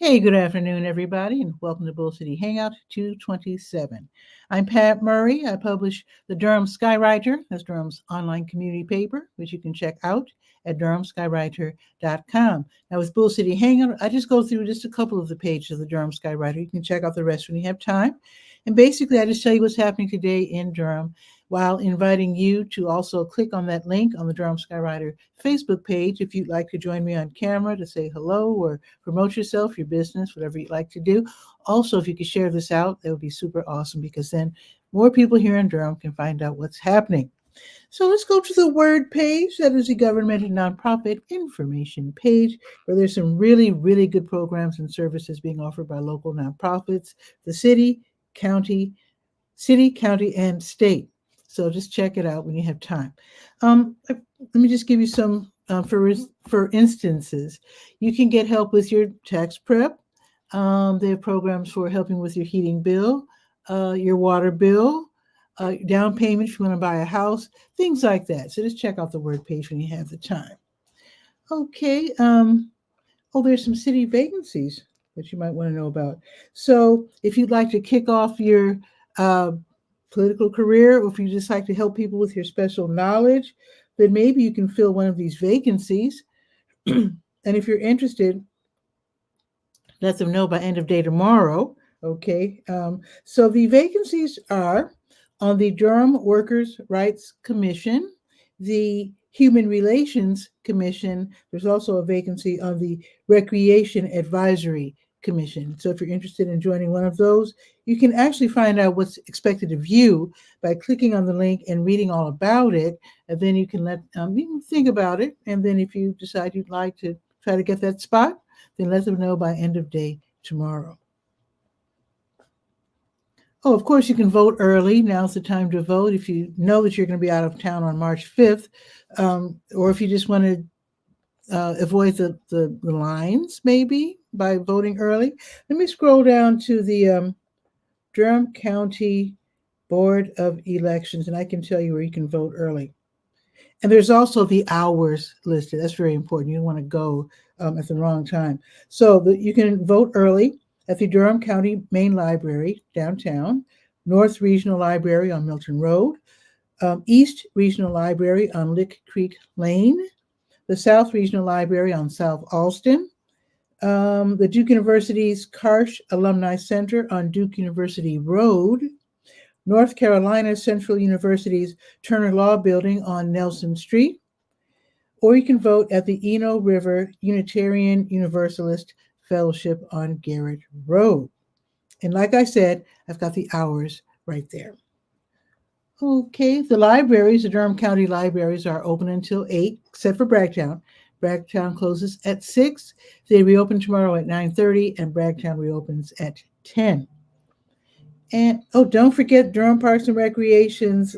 Hey, good afternoon, everybody, and welcome to Bull City Hangout 227. I'm Pat Murray. I publish the 𝗕𝗨𝗟𝗟. That's Durham's online community paper, which you can check out at 𝗕𝗨𝗟𝗟.com. Now, with Bull City Hangout, I just go through just a couple of the pages of the 𝗕𝗨𝗟𝗟. You can check out the rest when you have time. And basically, I just tell you what's happening today in Durham, while inviting you to also click on that link on the 𝗕𝗨𝗟𝗟 Facebook page if you'd like to join me on camera to say hello or promote yourself, your business, whatever you'd like to do. Also, if you could share this out, that would be super awesome, because then more people here in Durham can find out what's happening. So let's go to the WORD page. That is the government and nonprofit information page, where there's some really, really good programs and services being offered by local nonprofits, the city, county, and state. So just check it out when you have time. Let me just give you some, for instances. You can get help with your tax prep. They have programs for helping with your heating bill, your water bill, down payment if you want to buy a house, things like that. So just check out the WORD page when you have the time. Okay. There's some city vacancies that you might want to know about. So if you'd like to kick off your political career, or if you just like to help people with your special knowledge, then maybe you can fill one of these vacancies. And if you're interested, let them know by end of day tomorrow. Okay. So the vacancies are on the Durham Workers' Rights Commission, the Human Relations Commission. There's also a vacancy on the Recreation Advisory Commission. So if you're interested in joining one of those, you can actually find out what's expected of you by clicking on the link and reading all about it. And then you can you can think about it. And then if you decide you'd like to try to get that spot, then let them know by end of day tomorrow. Oh, of course, you can vote early. Now's the time to vote if you know that you're going to be out of town on March 5th, or if you just want to avoid the lines, maybe, by voting early. Let me scroll down to the Durham County Board of Elections, and I can tell you where you can vote early. And there's also the hours listed. That's very important. You don't want to go at the wrong time. So you can vote early at the Durham County Main Library downtown, North Regional Library on Milton Road, East Regional Library on Lick Creek Lane, the South Regional Library on South Alston, the Duke University's Karsh Alumni Center on Duke University Road, North Carolina Central University's Turner Law Building on Nelson Street, or you can vote at the Eno River Unitarian Universalist Fellowship on Garrett Road. And like I said, I've got the hours right there. Okay, the libraries, the Durham County libraries, are open until 8, except for Bragtown. Bragtown closes at 6. They reopen tomorrow at 9:30, and Bragtown reopens at 10. And don't forget Durham Parks and Recreation's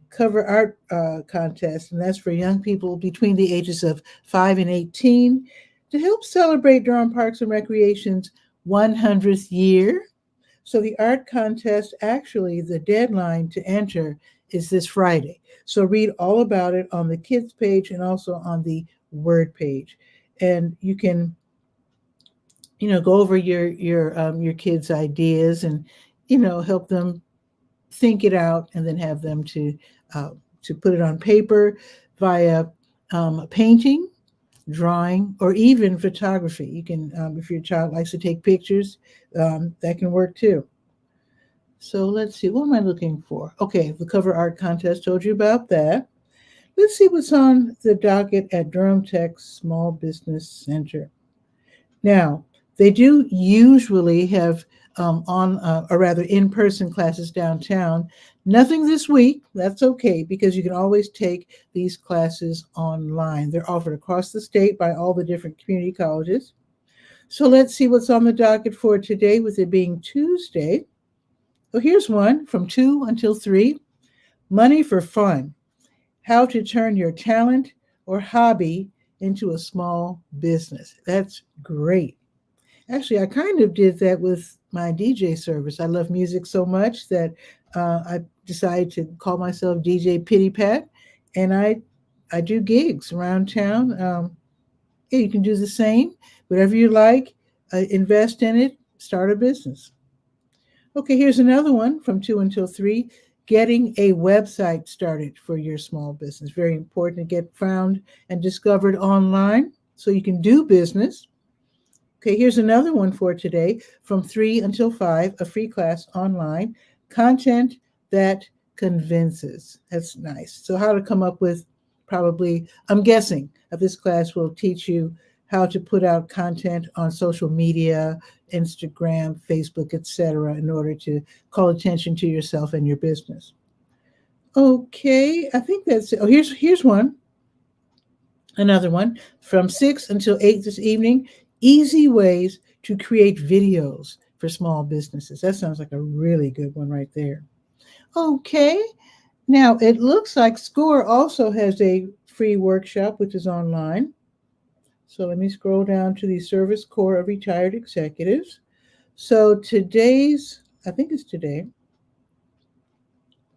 cover art contest, and that's for young people between the ages of 5 and 18 to help celebrate Durham Parks and Recreation's 100th year. So the art contest, actually, the deadline to enter is this Friday. So read all about it on the kids page and also on the WORD page, and you can, go over your kids' ideas and, help them think it out, and then have them to put it on paper via painting, drawing, or even photography. You can, if your child likes to take pictures, that can work too. So let's see, what am I looking for? Okay, the cover art contest, told you about that. Let's see what's on the docket at Durham Tech Small Business Center. Now, they do usually have in-person classes downtown. Nothing this week. That's okay, because you can always take these classes online. They're offered across the state by all the different community colleges. So let's see what's on the docket for today, with it being Tuesday. Well, here's one from 2 until 3. Money for fun. How to turn your talent or hobby into a small business. That's great. Actually, I kind of did that with my DJ service. I love music so much that I decided to call myself DJ 𝗕𝗓𝗧𝗬, and I do gigs around town. Yeah, you can do the same. Whatever you like, invest in it, start a business. Okay, here's another one from 2 until 3. Getting a website started for your small business. Very important to get found and discovered online so you can do business. Okay, here's another one for today from 3 until 5, a free class online, content that convinces. That's nice. So how to come up with probably, I'm guessing that this class will teach you how to put out content on social media, Instagram, Facebook, etc., in order to call attention to yourself and your business. Okay, I think that's it. Oh, here's one. Another one from 6 until 8 this evening, easy ways to create videos for small businesses. That sounds like a really good one right there. Okay, now it looks like SCORE also has a free workshop, which is online. So let me scroll down to the Service Corps of Retired Executives. So today's, I think it's today,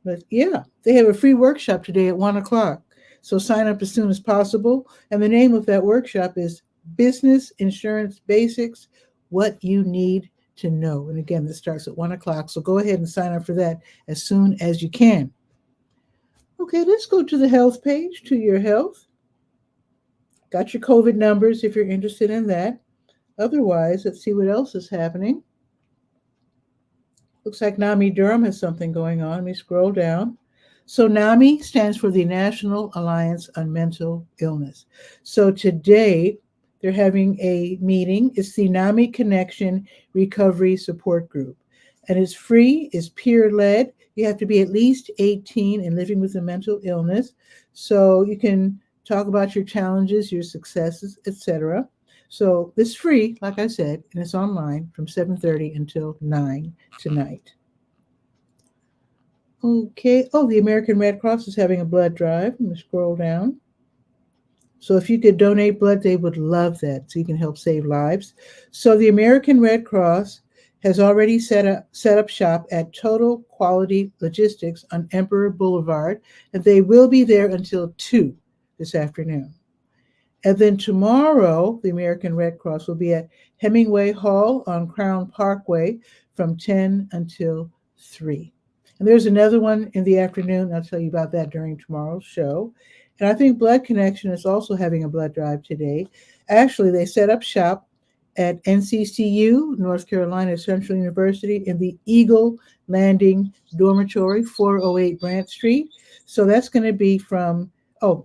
but yeah, they have a free workshop today at 1 o'clock. So sign up as soon as possible. And the name of that workshop is Business Insurance Basics, What You Need to Know. And again, this starts at 1 o'clock. So go ahead and sign up for that as soon as you can. Okay, let's go to the health page, to your health. Got your COVID numbers if you're interested in that. Otherwise, let's see what else is happening. Looks like NAMI Durham has something going on. Let me scroll down. So NAMI stands for the National Alliance on Mental Illness. So today they're having a meeting. It's the NAMI Connection Recovery Support Group. And it's free, it's peer-led. You have to be at least 18 and living with a mental illness. So you can talk about your challenges, your successes, etc. So it's free, like I said, and it's online from 7:30 until 9 tonight. Okay. Oh, the American Red Cross is having a blood drive. Let me scroll down. So if you could donate blood, they would love that. So you can help save lives. So the American Red Cross has already set up shop at Total Quality Logistics on Emperor Boulevard, and they will be there until 2 this afternoon. And then tomorrow, the American Red Cross will be at Hemingway Hall on Crown Parkway from 10 until 3. And there's another one in the afternoon. I'll tell you about that during tomorrow's show. And I think Blood Connection is also having a blood drive today. Actually, they set up shop at NCCU, North Carolina Central University, in the Eagle Landing Dormitory, 408 Brant Street. So that's going to be from,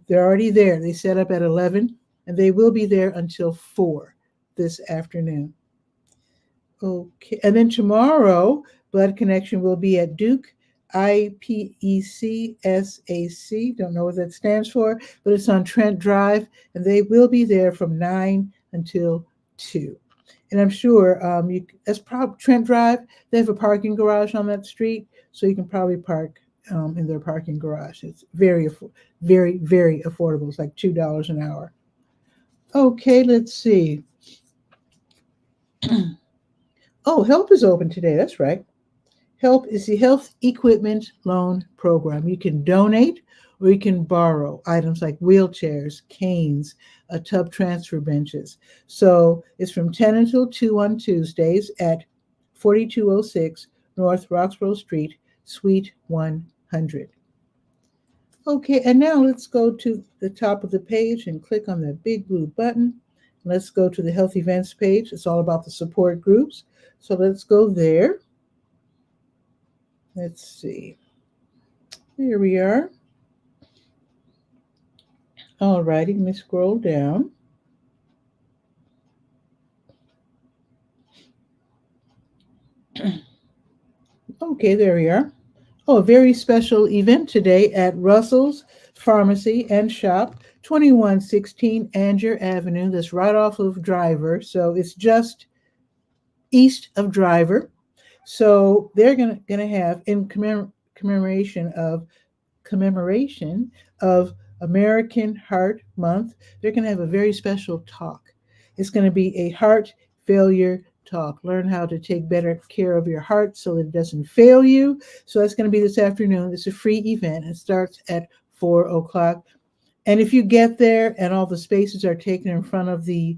they're already there. They set up at 11, and they will be there until 4 this afternoon. Okay, and then tomorrow, Blood Connection will be at Duke 𝗕𝗓𝗧𝗬. Don't know what that stands for, but it's on Trent Drive, and they will be there from 9 until 2. And I'm sure that's probably Trent Drive. They have a parking garage on that street, so you can probably park in their parking garage. It's very, very, very affordable. It's like $2 an hour. Okay, let's see. Oh, HELP is open today. That's right. HELP is the Health Equipment Loan Program. You can donate or you can borrow items like wheelchairs, canes, tub transfer benches. So it's from 10 until 2 on Tuesdays at 4206 North Roxborough Street, Suite 100. Okay, and now let's go to the top of the page and click on the big blue button. Let's go to the health events page. It's all about the support groups. So let's go there. Let's see. Here we are. All righty, let me scroll down. Okay, there we are. Oh, a very special event today at Russell's Pharmacy and Shop, 2116 Angier Avenue. That's right off of Driver. So it's just east of Driver. So they're gonna have, in commemoration of commemoration of American Heart Month, they're going to have a very special talk. It's going to be a heart failure talk. Learn how to take better care of your heart so that it doesn't fail you. So that's going to be this afternoon. It's a free event. It starts at 4 o'clock. And if you get there and all the spaces are taken in front of the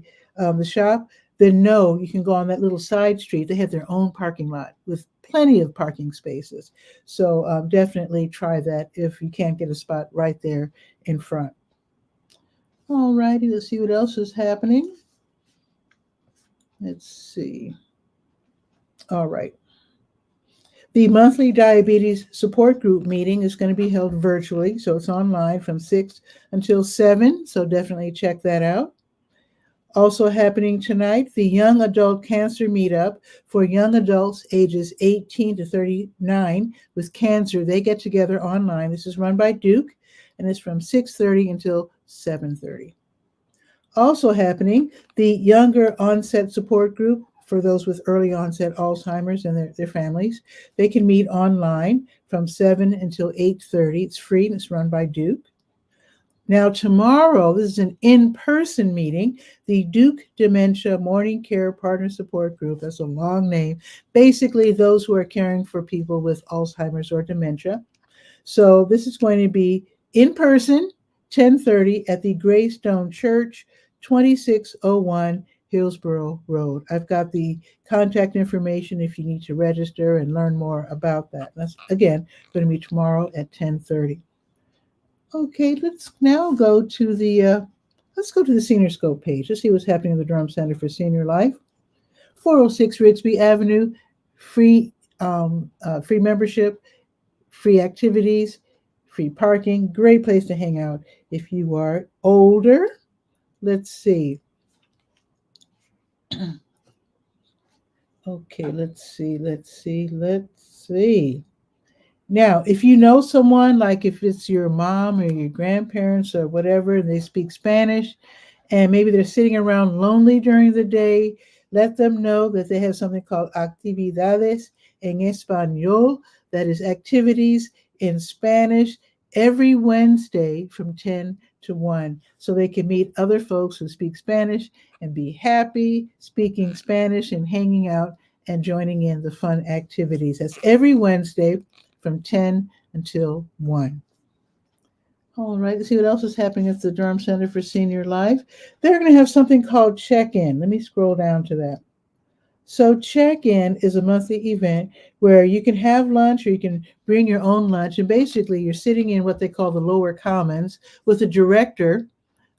shop, then no, you can go on that little side street. They have their own parking lot with plenty of parking spaces. So definitely try that if you can't get a spot right there in front. All righty, let's see what else is happening. Let's see. All right. The monthly diabetes support group meeting is going to be held virtually, so it's online from 6 until 7, so definitely check that out. Also happening tonight, the Young Adult Cancer Meetup for young adults ages 18 to 39 with cancer. They get together online. This is run by Duke, and it's from 6:30 until 7:30. Also happening, the Younger Onset Support Group for those with early onset Alzheimer's and their families. They can meet online from 7 until 8:30. It's free and it's run by Duke. Now tomorrow, this is an in-person meeting, the Duke Dementia Morning Care Partner Support Group. That's a long name. Basically, those who are caring for people with Alzheimer's or dementia. So this is going to be in person, 10:30 at the Greystone Church, 2601 Hillsborough Road. I've got the contact information if you need to register and learn more about that. That's, again, going to be tomorrow at 10:30. Okay, let's now go to the Senior Scope page. Let's see what's happening in the Durham Center for Senior Life. 406 Rigsby Avenue, free membership, free activities, free parking. Great place to hang out if you are older. Let's see. Okay, let's see. Now, if you know someone, like if it's your mom or your grandparents or whatever, and they speak Spanish, and maybe they're sitting around lonely during the day, let them know that they have something called Actividades en Español, that is activities in Spanish, every Wednesday from 10 to 1. So they can meet other folks who speak Spanish and be happy speaking Spanish and hanging out and joining in the fun activities. That's every Wednesday from 10 until 1. All right, let's see what else is happening at the Durham Center for Senior Life. They're going to have something called Check-In. Let me scroll down to that. So Check-In is a monthly event where you can have lunch or you can bring your own lunch. And basically, you're sitting in what they call the lower commons with the director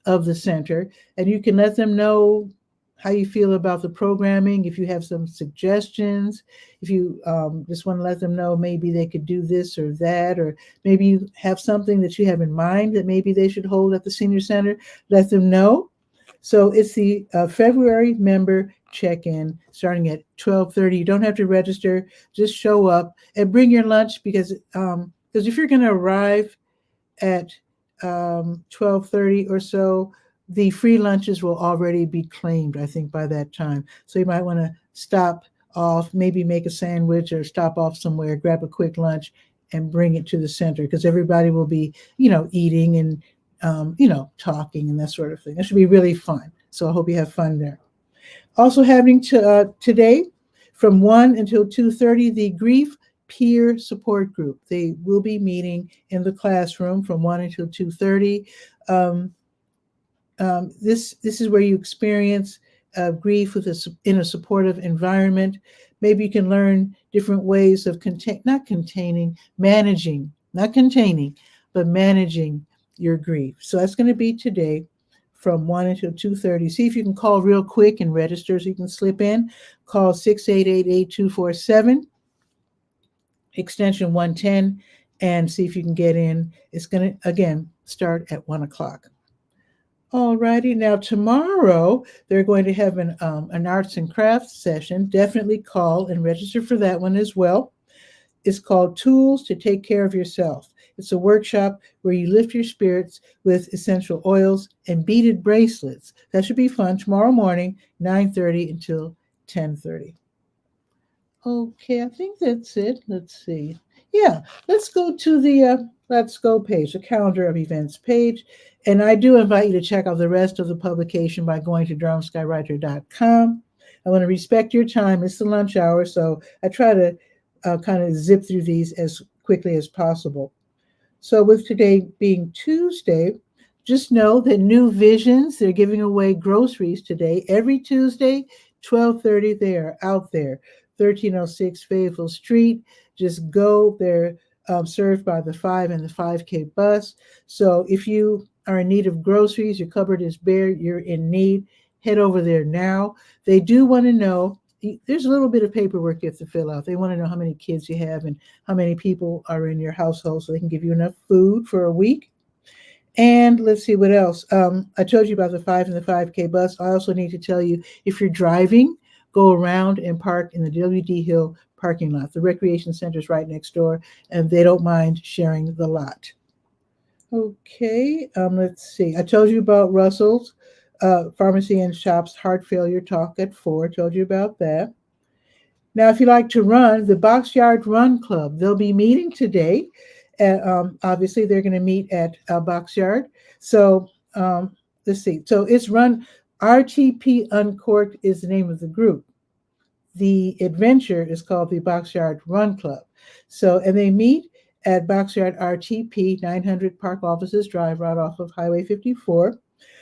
of the center, and you can let them know how you feel about the programming, if you have some suggestions, if you just want to let them know maybe they could do this or that, or maybe you have something that you have in mind that maybe they should hold at the senior center, let them know. So it's the February member check-in starting at 12:30. You don't have to register, just show up and bring your lunch because if you're going to arrive at 12:30 or so, the free lunches will already be claimed, I think, by that time. So you might want to stop off, maybe make a sandwich or stop off somewhere, grab a quick lunch and bring it to the center because everybody will be, eating and, talking and that sort of thing. It should be really fun. So I hope you have fun there. Also happening today from 1 until 2:30, the Grief Peer Support Group. They will be meeting in the classroom from 1 until 2:30. This is where you experience grief in a supportive environment. Maybe you can learn different ways of managing your grief. So that's going to be today from 1 until 2:30. See if you can call real quick and register so you can slip in. Call 688-8247, extension 110, and see if you can get in. It's going to, again, start at 1 o'clock. All righty. Now, tomorrow, they're going to have an arts and crafts session. Definitely call and register for that one as well. It's called Tools to Take Care of Yourself. It's a workshop where you lift your spirits with essential oils and beaded bracelets. That should be fun. Tomorrow morning, 9:30 until 10:30. Okay, I think that's it. Let's see. Yeah, let's go to the Let's Go page, the calendar of events page. And I do invite you to check out the rest of the publication by going to durhamskywriter.com. I want to respect your time. It's the lunch hour, so I try to kind of zip through these as quickly as possible. So with today being Tuesday, just know that New Visions, they're giving away groceries today. Every Tuesday, 12:30, they are out there. 1306 Fayetteville Street. Just go. They're served by the 5 and the 5K bus. So if you are in need of groceries, your cupboard is bare, you're in need, head over there now. They do want to know, there's a little bit of paperwork you have to fill out. They want to know how many kids you have and how many people are in your household so they can give you enough food for a week. And let's see what else. I told you about the 5 and the 5K bus. I also need to tell you, if you're driving, go around and park in the W.D. Hill parking lot. The recreation center is right next door, and they don't mind sharing the lot. Okay, let's see. I told you about Russell's Pharmacy and Shops Heart Failure Talk at 4. Told you about that. Now, if you like to run, the Boxyard Run Club, they'll be meeting today. Obviously, they're going to meet at Boxyard. So let's see. So it's run, RTP Uncorked is the name of the group. The adventure is called the Boxyard Run Club. So, and they meet at Boxyard RTP, 900 Park Offices Drive, right off of Highway 54.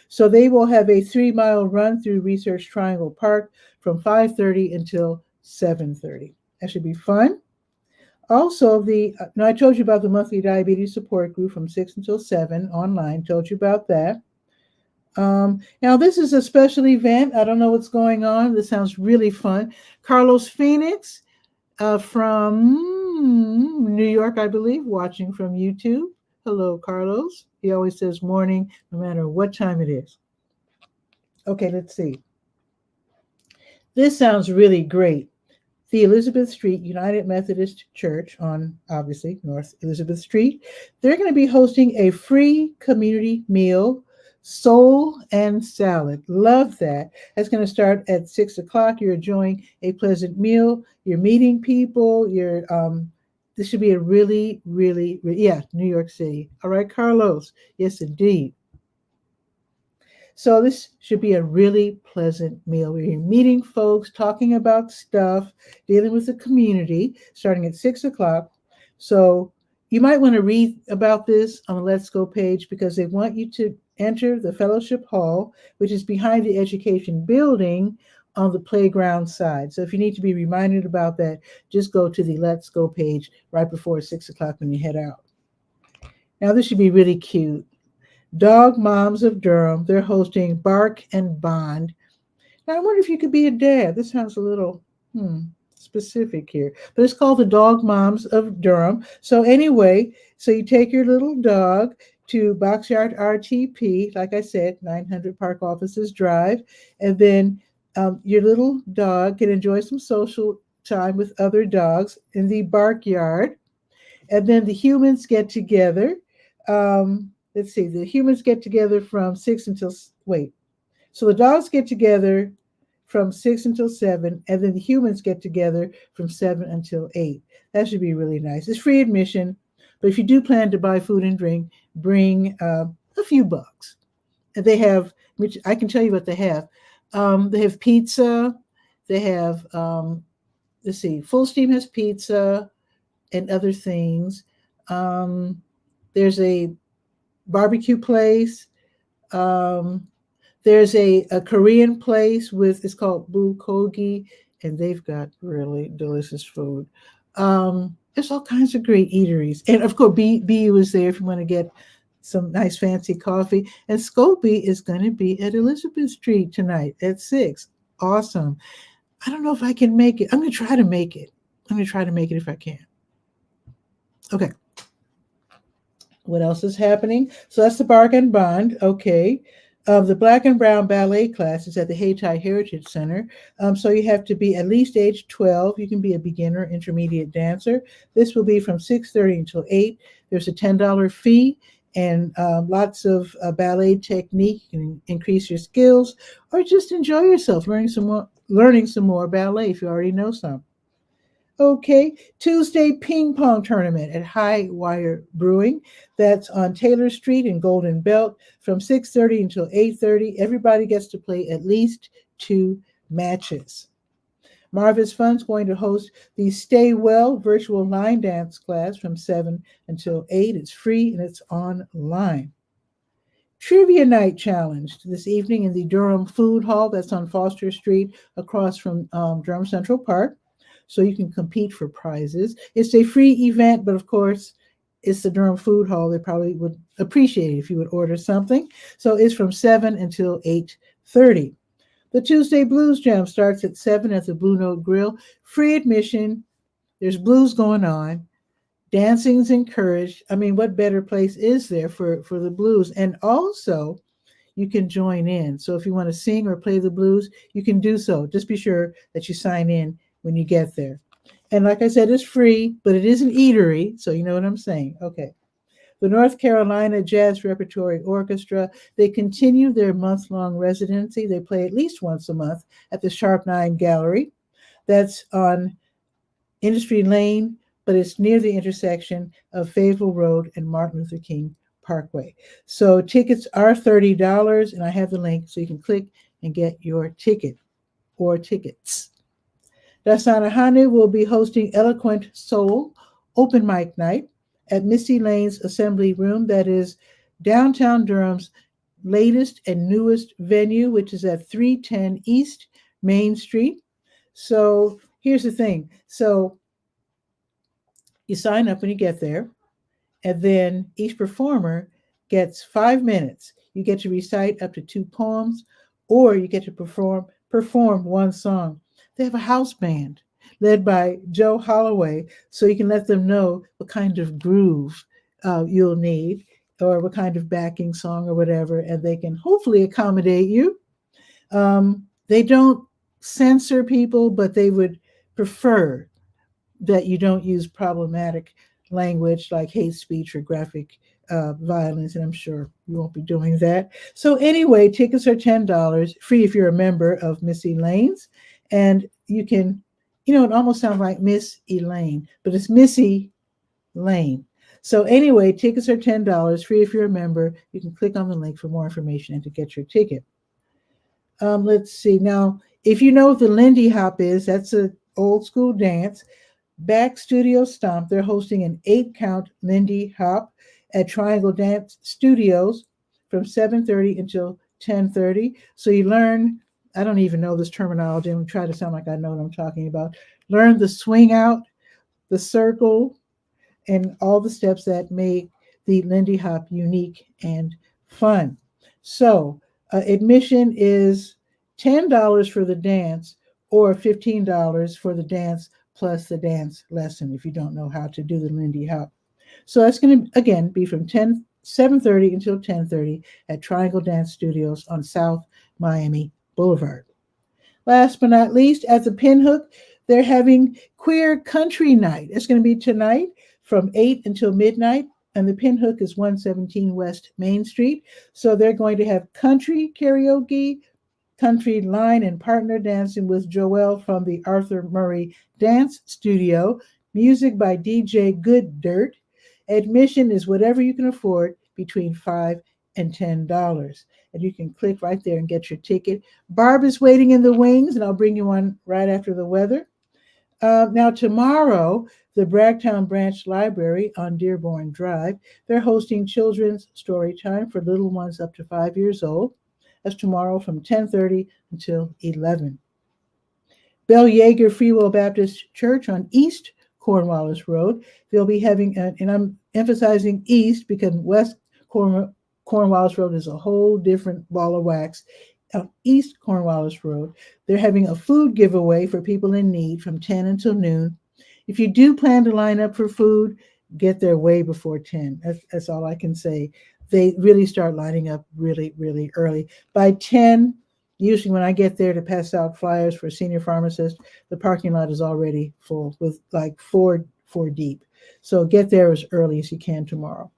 So they will have a 3-mile run through Research Triangle Park from 5:30 until 7:30. That should be fun. Also, now I told you about the monthly diabetes support group from 6 until 7 online. Told you about that. Now, this is a special event. I don't know what's going on. This sounds really fun. Carlos Phoenix from New York, I believe, watching from YouTube. Hello, Carlos. He always says morning, no matter what time it is. Okay, let's see. This sounds really great. The Elizabeth Street United Methodist Church on, obviously, North Elizabeth Street, they're going to be hosting a free community meal, soul and salad. Love that. That's going to start at 6 o'clock. You're enjoying a pleasant meal. You're meeting people. This should be a really, really, yeah, New York City. All right, Carlos. Yes, indeed. So this should be a really pleasant meal. We're meeting folks, talking about stuff, dealing with the community, starting at 6 o'clock. So you might want to read about this on the Let's Go page, because they want you to enter the fellowship hall, which is behind the education building on the playground side. So if you need to be reminded about that, just go to the Let's Go page right before 6 o'clock when you head out. Now this should be really cute. Dog Moms of Durham, they're hosting Bark and Bond. Now, I wonder if you could be a dad. This sounds a little specific here, but it's called the Dog Moms of Durham. So anyway, so you take your little dog to Boxyard RTP, like I said, 900 Park Offices Drive, and then your little dog can enjoy some social time with other dogs in the bark yard, and then the humans get together. Let's see, the humans get together from 6 until, so the dogs get together from 6 until 7, and then the humans get together from 7 until 8. That should be really nice. It's free admission, but if you do plan to buy food and drink, bring a few bucks. And they have, which I can tell you what they have. They have pizza. They have, let's see, Full Steam has pizza and other things. There's a barbecue place. There's a Korean place it's called Bulgogi, and they've got really delicious food. There's all kinds of great eateries. And of course, BU is there if you want to get some nice fancy coffee. And Scopy is going to be at Elizabeth Street tonight at 6. Awesome. I don't know if I can make it. I'm going to try to make it. If I can. Okay. What else is happening? So that's the Bark and Bond. Okay. The Black and Brown Ballet class is at the Hayti Heritage Center. So you have to be at least age 12. You can be a beginner, intermediate dancer. This will be from 6:30 until 8. There's a $10 fee and lots of ballet technique. You can increase your skills or just enjoy yourself, learning some more ballet if you already know some. Okay, Tuesday ping pong tournament at High Wire Brewing. That's on Taylor Street in Golden Belt from 6:30 until 8:30. Everybody gets to play at least 2 matches. Marvis Fun's going to host the Stay Well virtual line dance class from 7 until 8. It's free and it's online. Trivia Night Challenge this evening in the Durham Food Hall. That's on Foster Street across from Durham Central Park. So you can compete for prizes. It's a free event, but of course, it's the Durham Food Hall. They probably would appreciate it if you would order something. So it's from 7 until 8:30. The Tuesday Blues Jam starts at 7 at the Blue Note Grill. Free admission. There's blues going on. Dancing's encouraged. I mean, what better place is there for the blues? And also, you can join in. So if you want to sing or play the blues, you can do so. Just be sure that you sign in when you get there. And like I said, it's free, but it is an eatery, so you know what I'm saying. Okay. The North Carolina Jazz Repertory Orchestra, they continue their month-long residency. They play at least once a month at the Sharp 9 Gallery. That's on Industry Lane, but it's near the intersection of Fayetteville Road and Martin Luther King Parkway. So tickets are $30, and I have the link so you can click and get your ticket or tickets. Dasana Hanu will be hosting Eloquent Soul Open Mic Night at Misty Lane's Assembly Room. That is downtown Durham's latest and newest venue, which is at 310 East Main Street. So here's the thing. So you sign up when you get there, and then each performer gets 5 minutes. You get to recite up to 2 poems, or you get to perform one song. They have a house band led by Joe Holloway, so you can let them know what kind of groove you'll need or what kind of backing song or whatever, and they can hopefully accommodate you. They don't censor people, but they would prefer that you don't use problematic language like hate speech or graphic violence, and I'm sure you won't be doing that. So anyway, tickets are $10, free if you're a member of Missy Lane's, and you can, it almost sounds like Miss Elaine, but it's Missy Lane. So anyway, tickets are $10, free if you're a member. You can click on the link for more information and to get your ticket. Let's see. Now, if you know what the Lindy Hop is, that's an old school dance. Back Studio Stomp, they're hosting an 8-count Lindy Hop at Triangle Dance Studios from 7:30 until 10:30. So you learn, I don't even know this terminology. I'm going to try to sound like I know what I'm talking about. Learn the swing out, the circle, and all the steps that make the Lindy Hop unique and fun. So admission is $10 for the dance or $15 for the dance plus the dance lesson if you don't know how to do the Lindy Hop. So that's going to, again, be from 7:30 until 10:30 at Triangle Dance Studios on South Miami Boulevard. Last but not least, at the Pinhook, they're having Queer Country Night. It's going to be tonight from 8 until midnight, and the Pinhook is 117 West Main Street. So they're going to have country karaoke, country line and partner dancing with Joelle from the Arthur Murray Dance Studio, music by DJ Good Dirt. Admission is whatever you can afford, between $5 and $10. And you can click right there and get your ticket. Barb is waiting in the wings, and I'll bring you one right after the weather. Now, tomorrow, the Bragtown Branch Library on Dearborn Drive, they're hosting children's story time for little ones up to 5 years old. That's tomorrow from 10:30 until 11. Bell Yeager Free Will Baptist Church on East Cornwallis Road. They'll be having, and I'm emphasizing East because West Cornwallis Road is a whole different ball of wax. East Cornwallis Road, they're having a food giveaway for people in need from 10 until noon. If you do plan to line up for food, get there way before 10. That's all I can say. They really start lining up really, really early. By 10, usually when I get there to pass out flyers for senior pharmacists, the parking lot is already full with like four deep. So get there as early as you can tomorrow.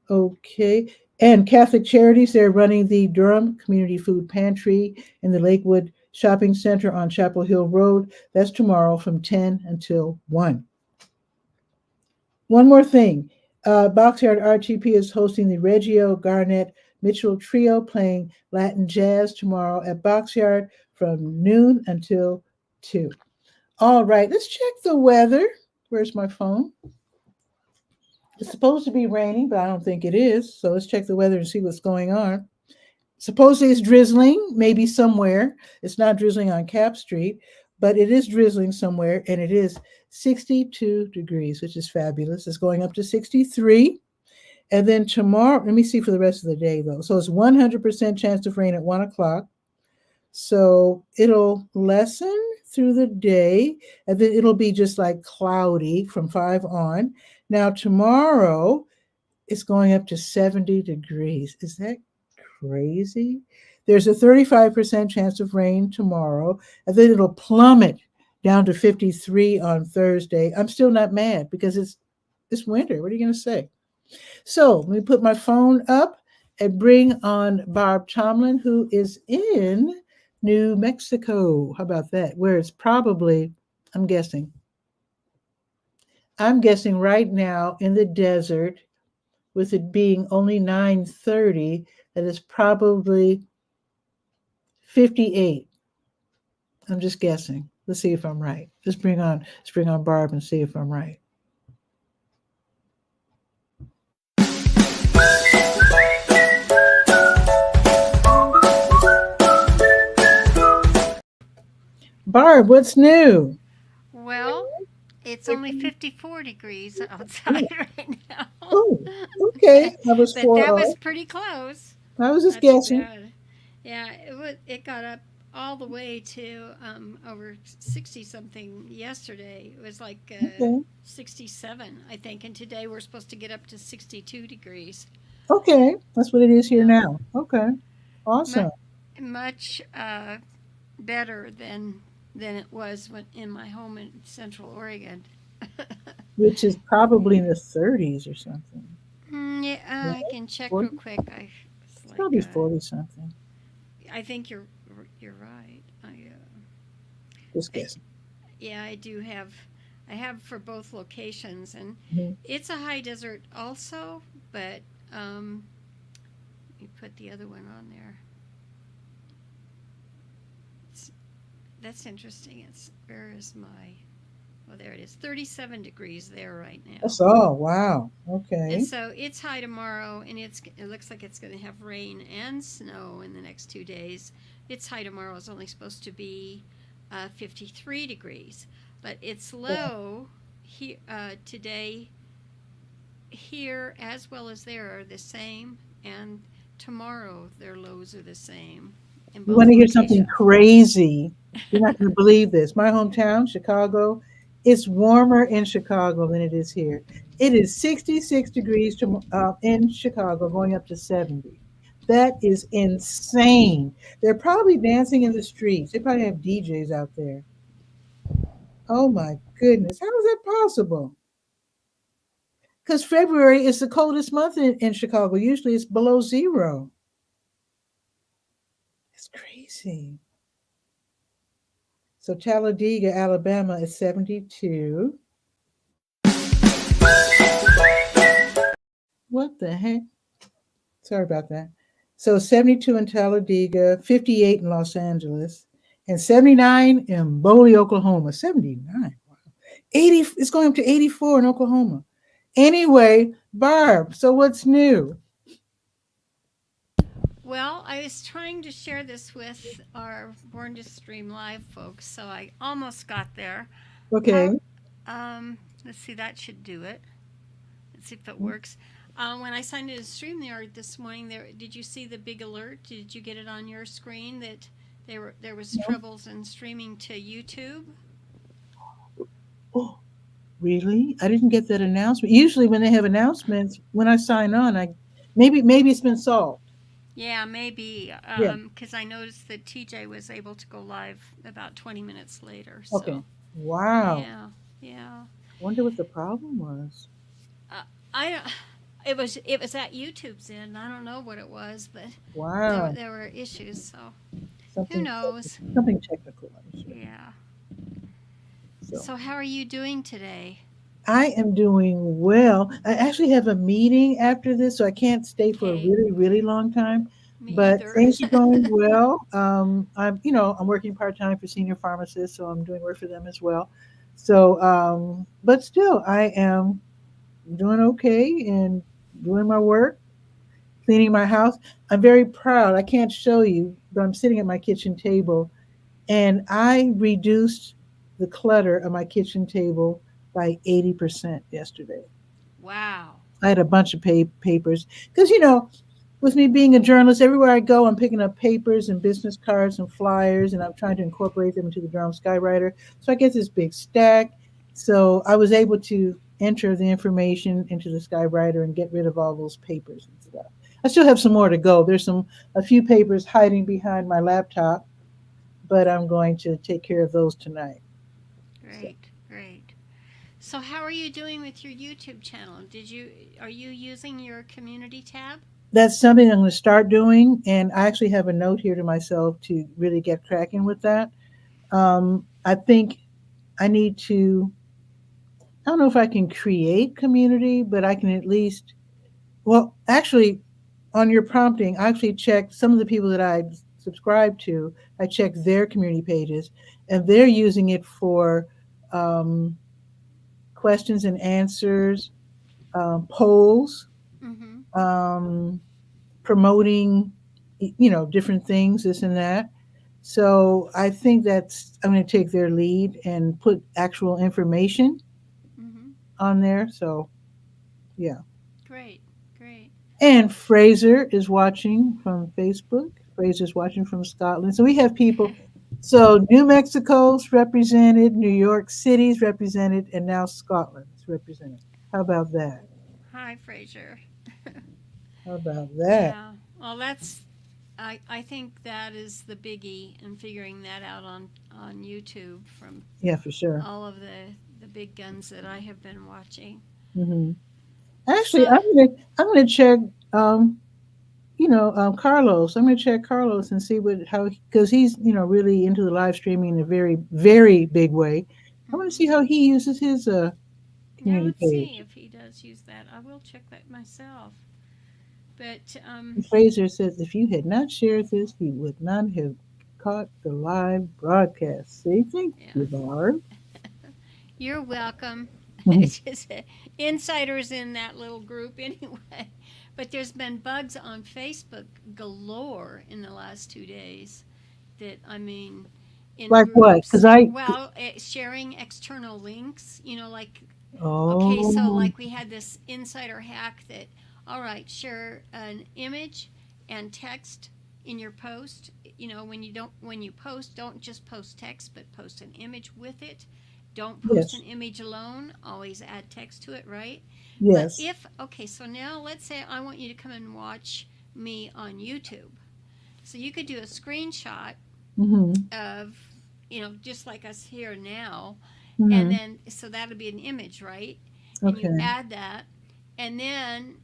Okay. And Catholic Charities, they're running the Durham Community Food Pantry in the Lakewood Shopping Center on Chapel Hill Road. That's tomorrow from 10 until 1. One more thing. Boxyard RTP is hosting the Reggio Garnett Mitchell Trio playing Latin jazz tomorrow at Boxyard from noon until 2. All right, let's check the weather. Where's my phone? It's supposed to be raining, but I don't think it is. So let's check the weather and see what's going on. Supposedly it's drizzling, maybe somewhere. It's not drizzling on Cap Street, but it is drizzling somewhere, and it is 62 degrees, which is fabulous. It's going up to 63. And then tomorrow, let me see for the rest of the day, though. So it's 100% chance of rain at 1 o'clock. So it'll lessen through the day, and then it'll be just like cloudy from 5 on. Now, tomorrow, it's going up to 70 degrees. Is that crazy? There's a 35% chance of rain tomorrow, and then it'll plummet down to 53 on Thursday. I'm still not mad because it's winter. What are you going to say? So let me put my phone up and bring on Barb Tomlin, who is in New Mexico. How about that? Where it's probably, I'm guessing right now in the desert, with it being only 9:30, that is probably 58. I'm just guessing. Let's see if I'm right. Let's bring on Barb and see if I'm right. Barb, what's new? Well, it's only 54 degrees outside right now. Oh, okay. I was But that was 4-0. pretty close. I was just Not too guessing. bad. Yeah, it got up all the way to over 60 something yesterday. It was like Okay. 67, I think, and today we're supposed to get up to 62 degrees. Okay. That's what it is here Yeah. now. Okay. Awesome. Much better than it was in my home in Central Oregon. Which is probably in the 30s or something. Yeah, Right? I can check real 40? quick. It's It's like probably 40 something. I think you're right. Just I guessing. yeah, I have for both locations, and Mhm. it's a high desert also, but you put the other one on there. It's, that's interesting. It's where is my oh, there it is. 37 degrees there right now. That's all. Wow. And Okay. so it's high tomorrow, and it looks like it's going to have rain and snow in the next 2 days. Its high tomorrow is only supposed to be 53 degrees, but it's low here today. Here as well as there are the same, and tomorrow their lows are the same in You want both to hear something locations. crazy? You're not going to believe this. My hometown, Chicago, it's warmer in Chicago than it is here. It is 66 degrees in Chicago, going up to 70. That is insane. They're probably dancing in the streets. They probably have DJs out there. Oh my goodness. How is that possible? Because February is the coldest month in Chicago. Usually it's below zero. It's crazy. So Talladega, Alabama is 72. What the heck? Sorry about that. So 72 in Talladega, 58 in Los Angeles, and 79 in Boley, Oklahoma. 79. Wow. 80, it's going up to 84 in Oklahoma. Anyway, Barb, so what's new? Well, I was trying to share this with our Born to Stream Live folks, so I almost got there. Okay. How? Let's see. That should do it. Let's see if it works. When I signed into StreamYard this morning, did you see the big alert? Did you get it on your screen that there was No. troubles in streaming to YouTube? Oh, really? I didn't get that announcement. Usually when they have announcements, when I sign on, I maybe it's been solved. Yeah, maybe. Yeah. Because I noticed that TJ was able to go live about 20 minutes later. Okay. So Wow. yeah, yeah. Wonder what the problem was. Uh, I it was at YouTube's end. I don't know what it was, but Wow. there were issues. So Who Something knows? something technical, I'm sure. Yeah. So So how are you doing today? I am doing well. I actually have a meeting after this, so I can't stay for a Okay. really, really long time. Me But either. things are going well. I'm working part time for senior pharmacists, so I'm doing work for them as well. So, but still, I am doing okay and doing my work, cleaning my house. I'm very proud. I can't show you, but I'm sitting at my kitchen table and I reduced the clutter of my kitchen table by 80% yesterday. Wow. I had a bunch of papers because, with me being a journalist, everywhere I go, I'm picking up papers and business cards and flyers, and I'm trying to incorporate them into the Durham Skywriter. So I get this big stack. So I was able to enter the information into the Skywriter and get rid of all those papers and stuff. I still have some more to go. There's a few papers hiding behind my laptop, but I'm going to take care of those tonight. So Great. Great. So how are you doing with your YouTube channel? Are you using your community tab? that's something I'm going to start doing, and I actually have a note here to myself to really get cracking with that. I think I need to. I don't know if I can create community, but I can at least. Well, actually, on your prompting, I actually checked some of the people that I subscribe to. I checked their community pages, and they're using it for um, questions and answers, polls, Mm-hmm. um, promoting, different things, this and that. So I think I'm going to take their lead and put actual information Mm-hmm. on there. So yeah. Great. Great. And Fraser is watching from Facebook. Fraser's watching from Scotland. So we have people. So New Mexico's represented, New York City's represented, and now Scotland's represented. How about that? Hi, Fraser. How about that? Yeah. Well, I think that is the biggie and figuring that out on YouTube from Yeah, for sure. all of the big guns that I have been watching. hmm Actually, So, I'm gonna check. Carlos. I'm gonna check Carlos and see because he's really into the live streaming in a very very big way. I want to mhm. see how he uses his Yeah, community let's see page. if he does use that. I will check that myself. But And Fraser says if you had not shared this, you would not have caught the live broadcast. See, thank yeah, you, Barb. you're welcome. Mhm. It's just insiders in that little group anyway. But there's been bugs on Facebook galore in the last 2 days. That I mean, in Like what? Because groups. I Well, sharing external links. Like okay, so oh like we had this insider hack that all right, share an image and text in your post. When you post, don't just post text, but post an image with it. Don't post yes an image alone. Always add text to it, right? But yes if okay, so now let's say I want you to come and watch me on YouTube. So you could do a screenshot mm-hmm. of just like us here now, and Mm-hmm. then so that would be an image, right? And you Okay. add that, and then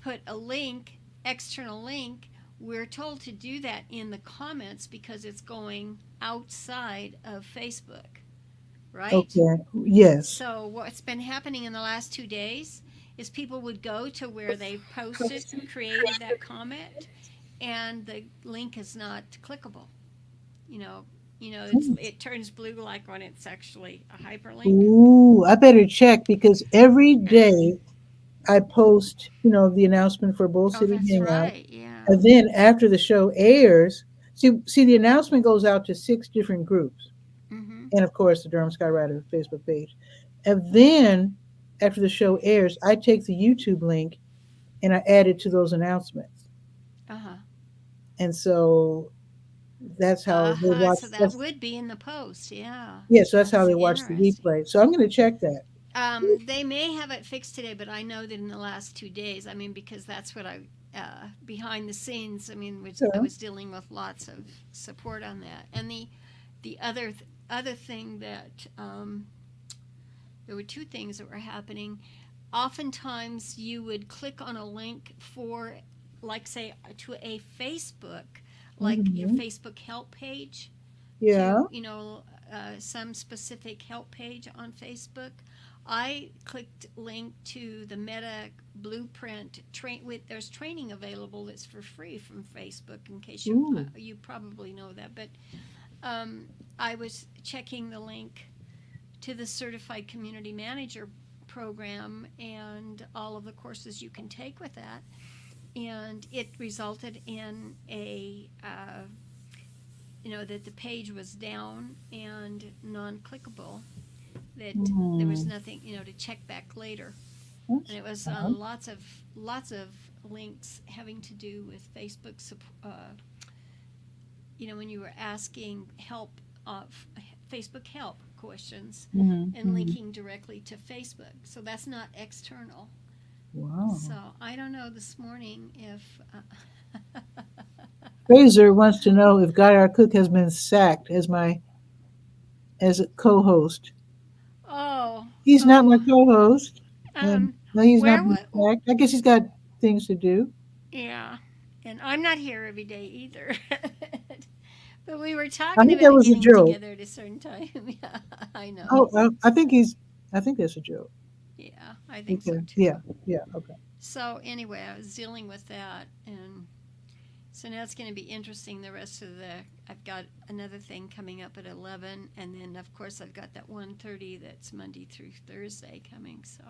put a link, external link. We're told to do that in the comments because it's going outside of Facebook, right? Okay. Yes. So what's been happening in the last 2 days is people would go to where they posted, created that comment, and the link is not clickable. You know, it turns blue like when it's actually a hyperlink. Ooh, I better check because every day I post, the announcement for Bull Oh, City that's Hangout. right. Yeah. And then after the show airs, see, the announcement goes out to 6 different groups. Mm-hmm. And of course, the Durham Skywriter Facebook page. And then after the show airs, I take the YouTube link and I add it to those announcements. Uh huh. And so that's how Uh they huh. watch. So that would be in the post. Yeah. Yeah, so that's how That's they watch the interesting. replay. So I'm going to check that. They may have it fixed today, but I know that in the last 2 days, I mean, because that's what behind the scenes, I mean, I So, was dealing with lots of support on that. And the other thing that there were two things that were happening. Oftentimes, you would click on a link for, like, say, to a Facebook like your Mhm. Facebook help page, Yeah. to, some specific help page on Facebook. I clicked link to the Meta Blueprint there's training available that's for free from Facebook. In case Ooh. you probably know that, but um, I was checking the link to the Certified Community Manager program and all of the courses you can take with that, and it resulted in that the page was down and non-clickable, that there was Hmm. nothing, to check back later. And That's it was odd. on lots of links having to do with Facebook when you were asking help of Facebook help questions Mhm. and Mhm. linking directly to Facebook. So that's not external. So Wow. I don't know this morning if Fraser wants to know if Guy R. Cook has been sacked as a co-host. oh He's not my oh co-host, and um no, he's not where been would sacked. I guess he's got things to do. yeah, and I'm not here every day either. But we were I talking think that about was a getting joke. together at a certain time. Yeah, I know. Oh, I think he's. I think that's a joke. Yeah, I think so Okay. too. Yeah. Yeah. Okay. So anyway, I was dealing with that, and so now it's going to be interesting. The rest of I've got another thing coming up at 11, and then of course I've got that 1:30 that's Monday through Thursday coming. So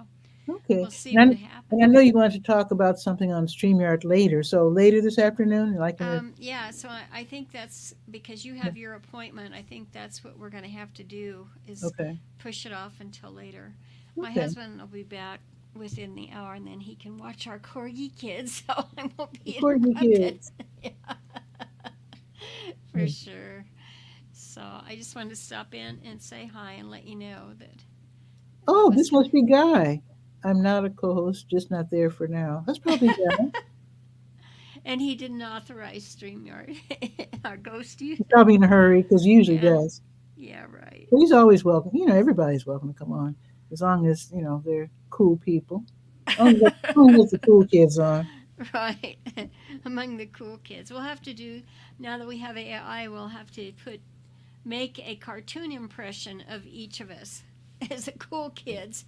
Okay. we'll see And what I know happens. you wanted to talk about something on StreamYard later. So later this afternoon, like in a. Yeah, so I think that's because you have your appointment. I think that's what we're going to have to do is Okay. push it off until later. My Okay. husband will be back within the hour, and then he can watch our corgi kids, so I won't be Courtney interrupted. kids. Yeah, for sure. So I just wanted to stop in and say hi and let you know that what Oh, was this going. must be Guy. I'm not a co-host, just not there for now. That's probably Guy. And he didn't authorize StreamYard. Our ghost you. He's probably in a hurry because he usually Yeah, does. yeah, right. But he's always welcome. Everybody's welcome to come on, as long as they're cool people. Only let the cool kids on. Right. Among the cool kids. We'll have to do, now that we have AI, we'll have to make a cartoon impression of each of us as the cool kids.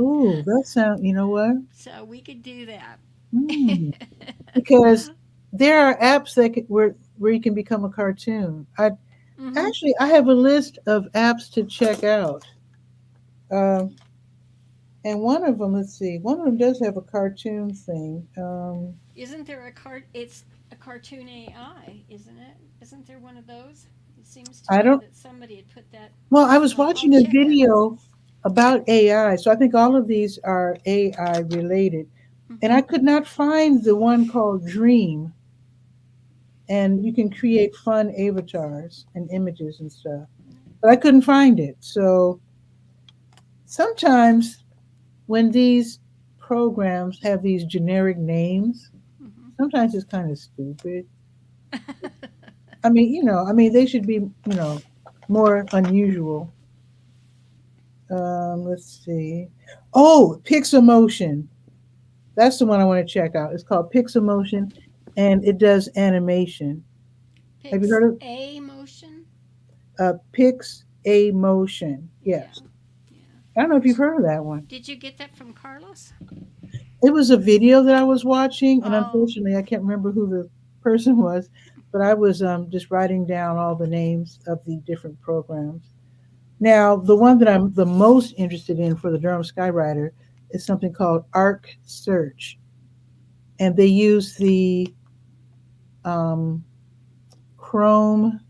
Ooh, that sound. You know what? So we could do that. Hmm. Because there are apps where you can become a cartoon. Hmm. I have a list of apps to check out. Um, and one of them, let's see, one of them does have a cartoon thing. Isn't there it's a cartoon AI, isn't it? Isn't there one of those? It seems to I me don't. that somebody had put that. Well, I was I'll watching a check it. video about AI, so I think all of these are AI related. And I Hmm. could not find the one called Dream, and you can create fun avatars and images and stuff. But I couldn't find it. So sometimes when these programs have these generic names, Hmm. sometimes it's kind of stupid. They should be, more unusual. Let's see. Oh, Pixemotion. That's the one I want to check out. It's called Pixemotion, and it does animation. Have you Picks heard of a motion. Pixemotion? Yeah, Yes. yeah. I don't know if you've heard of that one. Did you get that from Carlos? It was a video that I was watching, and Oh. unfortunately, I can't remember who the person was, but I was just writing down all the names of the different programs. Now, the one that I'm the most interested in for the Durham Skywriter is something called Arc Search, and they use the um, Chrome.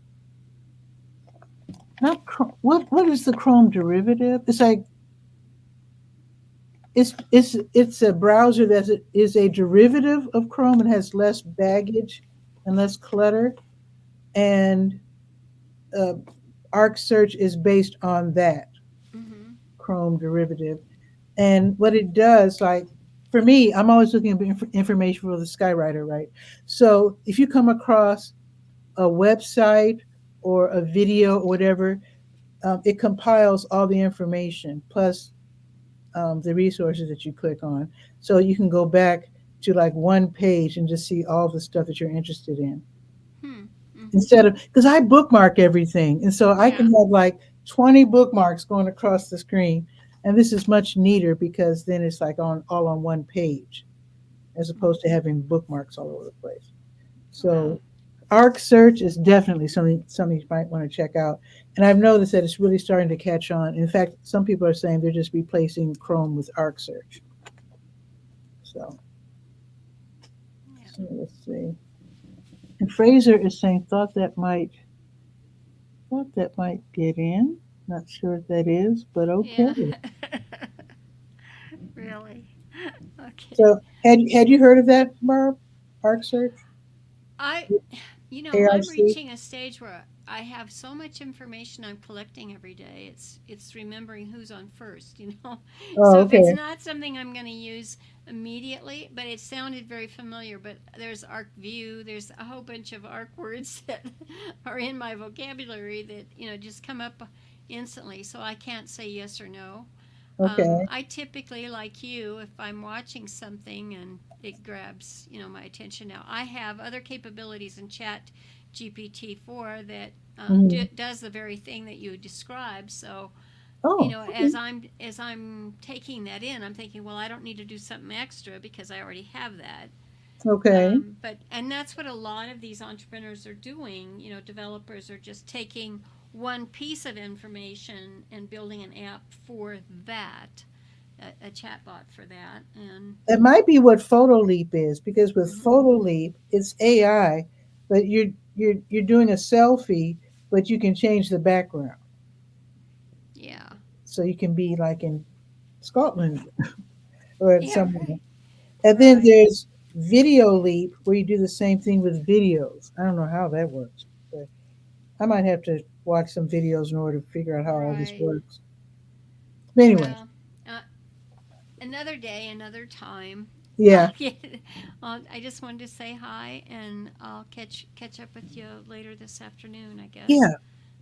Not Chrome. What is the Chrome derivative? It's like it's a browser that is a derivative of Chrome and has less baggage and less clutter. And uh, Arc Search is based on that Mm-hmm. Chrome derivative. And what it does, like for me, I'm always looking for information for the Skywriter, right? So if you come across a website or a video or whatever, it compiles all the information plus the resources that you click on. So you can go back to like one page and just see all the stuff that you're interested in. Hmm. instead of, because I bookmark everything. And so I Yeah. can have like 20 bookmarks going across the screen. And this is much neater because then it's like all on one page as opposed to having bookmarks all over the place. Wow. So Arc Search is definitely something you might want to check out. And I've noticed that it's really starting to catch on. In fact, some people are saying they're just replacing Chrome with Arc Search. So, Yeah. so let's see. And Fraser is saying thought that might get in. Not sure what that is, but Yeah. okay. Really? Okay. So had you heard of that, Barb? Arc Search? I, I'm ARC? reaching a stage where I have so much information I'm collecting every day. It's remembering who's on first, Oh, So if it's okay. not something I'm going to use immediately, but it sounded very familiar. But there's arc view. There's a whole bunch of arc words that are in my vocabulary that just come up instantly. So I can't say yes or no. Okay. I typically, like you, if I'm watching something and it grabs, my attention. Now, I have other capabilities in Chat GPT-4 that Mhm. does the very thing that you described. So, Oh, okay. as I'm taking that in, I'm thinking, well, I don't need to do something extra because I already have that. Okay. And that's what a lot of these entrepreneurs are doing. Developers are just taking one piece of information and building an app for that, a chatbot for that, and That might be what PhotoLeap is, because with mhm, PhotoLeap, it's AI, but you're doing a selfie, but you can change the background. yeah, So you can be like in Scotland or yeah, somewhere. right, And then right. there's Video Leap, where you do the same thing with videos. I don't know how that works, but I might have to watch some videos in order to figure out how all this Right. works. But anyway, Well, uh, another day, another time. I'll yeah, get. I just wanted to say hi, and I'll catch up with you later this afternoon, I guess. yeah,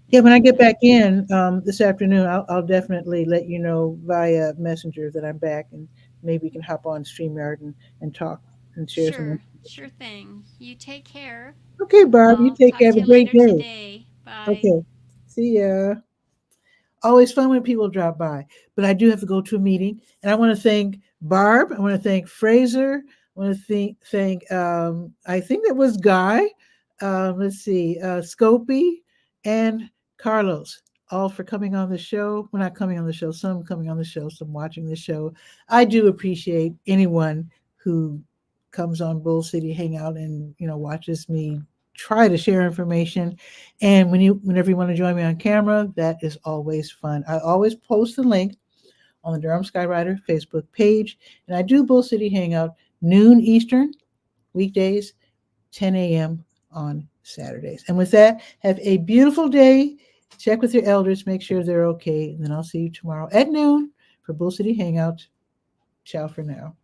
yeah. When I And get back in this afternoon, I'll definitely let you know via Messenger that I'm back, and maybe we can hop on StreamYard and talk and share some sure information. thing. You take care. Okay, Barb, you I'll take care. talk Have to a you great later day. today. Bye. Okay, see ya. Always fun when people drop by. But I do have to go to a meeting. And I want to thank Barb. I want to thank Fraser. I want to thank I think that was Guy. Let's see, Scopy and Carlos, all for coming on the show. We're not coming on the show, some coming on the show, some watching the show. I do appreciate anyone who comes on Bull City Hangout and watches me try to share information. And whenever you want to join me on camera, that is always fun. I always post the link on the Durham Skywriter Facebook page. And I do Bull City Hangout noon Eastern, weekdays, 10 a.m. on Saturdays. And with that, have a beautiful day. Check with your elders, make sure they're okay. And then I'll see you tomorrow at noon for Bull City Hangout. Ciao for now.